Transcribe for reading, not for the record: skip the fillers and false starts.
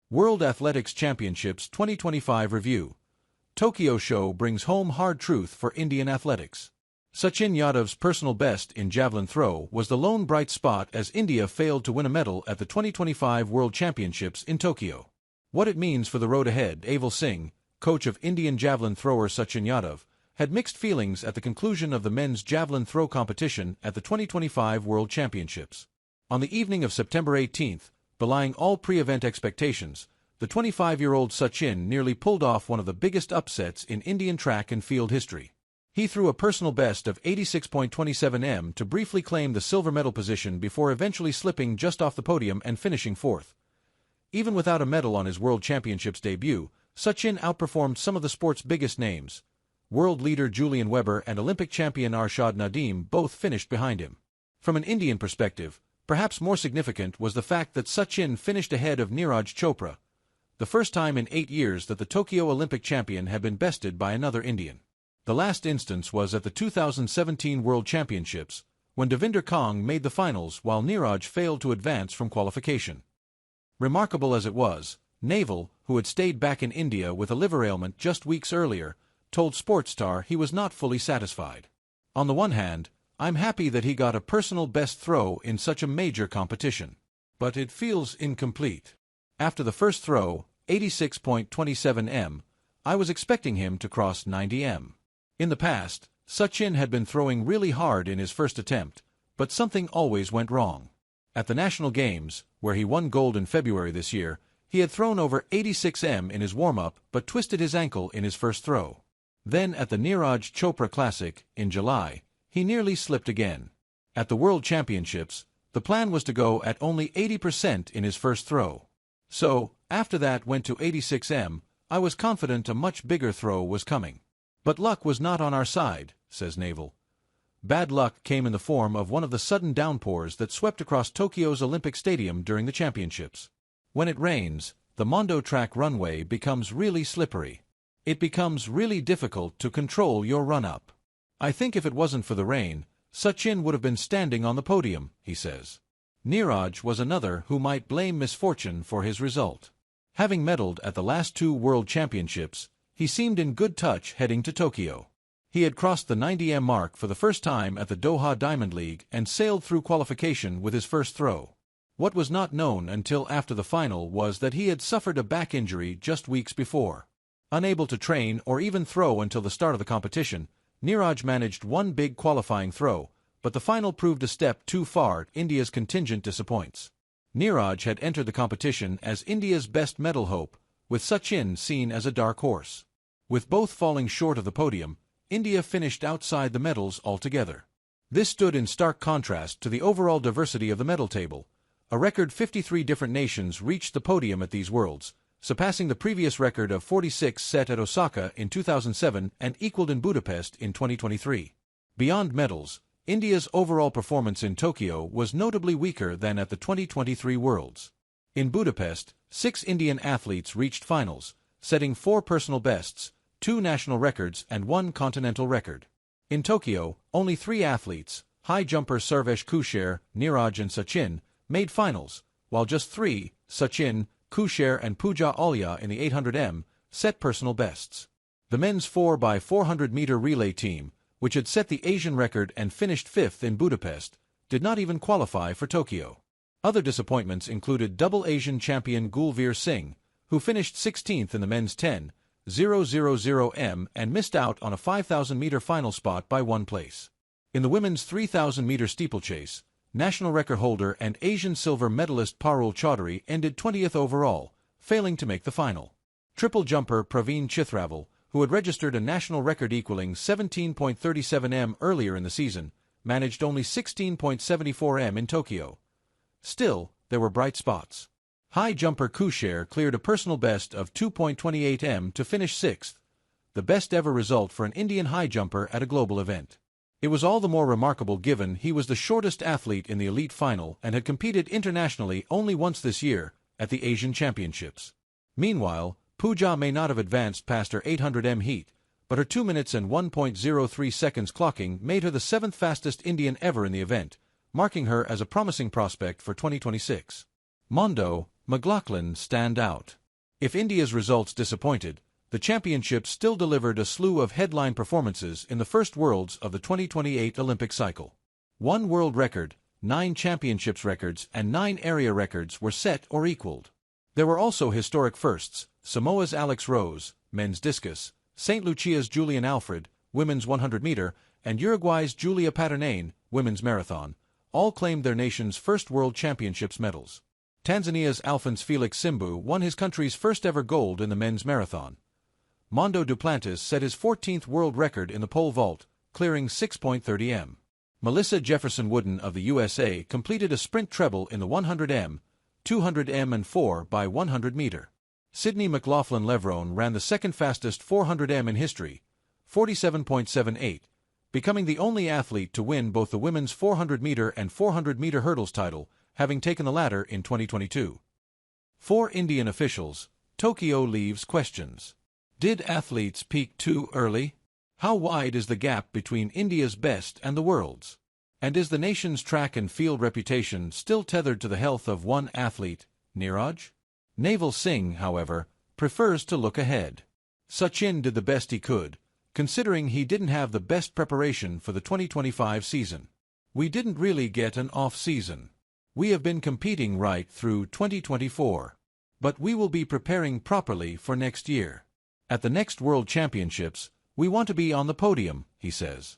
World Athletics Championships 2025 Review. Tokyo Show brings home hard truth for Indian athletics. Sachin Yadav's personal best in javelin throw was the lone bright spot as India failed to win a medal at the 2025 World Championships in Tokyo. What it means for the road ahead. Avel Singh, coach of Indian javelin thrower Sachin Yadav, had mixed feelings at the conclusion of the men's javelin throw competition at the 2025 World Championships. On the evening of September 18, belying all pre-event expectations, the 25-year-old Sachin nearly pulled off one of the biggest upsets in Indian track and field history. He threw a personal best of 86.27 m to briefly claim the silver medal position before eventually slipping just off the podium and finishing fourth. Even without a medal on his World Championships debut, Sachin outperformed some of the sport's biggest names. World leader Julian Weber and Olympic champion Arshad Nadeem both finished behind him. From an Indian perspective, perhaps more significant was the fact that Sachin finished ahead of Neeraj Chopra, the first time in 8 years that the Tokyo Olympic champion had been bested by another Indian. The last instance was at the 2017 World Championships, when Devinder Kong made the finals while Neeraj failed to advance from qualification. Remarkable as it was, Naval, who had stayed back in India with a liver ailment just weeks earlier, told Sportstar he was not fully satisfied. On the one hand, I'm happy that he got a personal best throw in such a major competition. But it feels incomplete. After the first throw, 86.27 m, I was expecting him to cross 90 m. In the past, Sachin had been throwing really hard in his first attempt, but something always went wrong. At the National Games, where he won gold in February this year, he had thrown over 86 m in his warm-up but twisted his ankle in his first throw. Then at the Neeraj Chopra Classic, in July, he nearly slipped again. At the World Championships, the plan was to go at only 80% in his first throw. So, after that went to 86 m, I was confident a much bigger throw was coming. But luck was not on our side, says Naval. Bad luck came in the form of one of the sudden downpours that swept across Tokyo's Olympic Stadium during the championships. When it rains, the Mondo track runway becomes really slippery. It becomes really difficult to control your run-up. I think if it wasn't for the rain, Sachin would have been standing on the podium, he says. Neeraj was another who might blame misfortune for his result. Having medaled at the last 2 World Championships, he seemed in good touch heading to Tokyo. He had crossed the 90 m mark for the first time at the Doha Diamond League and sailed through qualification with his first throw. What was not known until after the final was that he had suffered a back injury just weeks before. Unable to train or even throw until the start of the competition, Neeraj managed one big qualifying throw, but the final proved a step too far. India's contingent disappoints. Neeraj had entered the competition as India's best medal hope, with Sachin seen as a dark horse. With both falling short of the podium, India finished outside the medals altogether. This stood in stark contrast to the overall diversity of the medal table. A record 53 different nations reached the podium at these Worlds, surpassing the previous record of 46 set at Osaka in 2007 and equaled in Budapest in 2023. Beyond medals, India's overall performance in Tokyo was notably weaker than at the 2023 Worlds. In Budapest, 6 Indian athletes reached finals, setting 4 personal bests, 2 national records and 1 continental record. In Tokyo, only 3 athletes, high jumper Sarvesh Kusher, Neeraj and Sachin, made finals, while just 3, Sachin, Kusher and Pooja Alia in the 800 m, set personal bests. The men's 4x400-meter relay team, which had set the Asian record and finished 5th in Budapest, did not even qualify for Tokyo. Other disappointments included double Asian champion Gulveer Singh, who finished 16th in the men's 10,000 m and missed out on a 5,000-meter final spot by 1 place. In the women's 3,000-meter steeplechase, national record holder and Asian silver medalist Parul Chaudhary ended 20th overall, failing to make the final. Triple jumper Praveen Chithravel, who had registered a national record equaling 17.37 m earlier in the season, managed only 16.74 m in Tokyo. Still, there were bright spots. High jumper Kusher cleared a personal best of 2.28 m to finish 6th, the best ever result for an Indian high jumper at a global event. It was all the more remarkable given he was the shortest athlete in the elite final and had competed internationally only once this year, at the Asian Championships. Meanwhile, Pooja may not have advanced past her 800 m heat, but her 2 minutes and 1.03 seconds clocking made her the 7th fastest Indian ever in the event, marking her as a promising prospect for 2026. Mondo, McLaughlin stand out. If India's results disappointed, the championships still delivered a slew of headline performances in the first worlds of the 2028 Olympic cycle. 1 world record, 9 championships records, and 9 area records were set or equaled. There were also historic firsts: Samoa's Alex Rose, men's discus; St. Lucia's Julian Alfred, women's 100-meter; and Uruguay's Julia Paternane, women's marathon, all claimed their nation's first World Championships medals. Tanzania's Alphonse Felix Simbu won his country's first-ever gold in the men's marathon. Mondo Duplantis set his 14th world record in the pole vault, clearing 6.30 m. Melissa Jefferson Wooden of the USA completed a sprint treble in the 100 m, 200 m and 4x100 meter. Sydney McLaughlin-Levrone ran the second fastest 400 m in history, 47.78, becoming the only athlete to win both the women's 400-meter and 400-meter hurdles title, having taken the latter in 2022. For Indian officials, Tokyo leaves questions. Did athletes peak too early? How wide is the gap between India's best and the world's? And is the nation's track and field reputation still tethered to the health of one athlete, Neeraj? Naval Singh, however, prefers to look ahead. Sachin did the best he could, considering he didn't have the best preparation for the 2025 season. We didn't really get an off-season. We have been competing right through 2024. But we will be preparing properly for next year. At the next World Championships, we want to be on the podium, he says.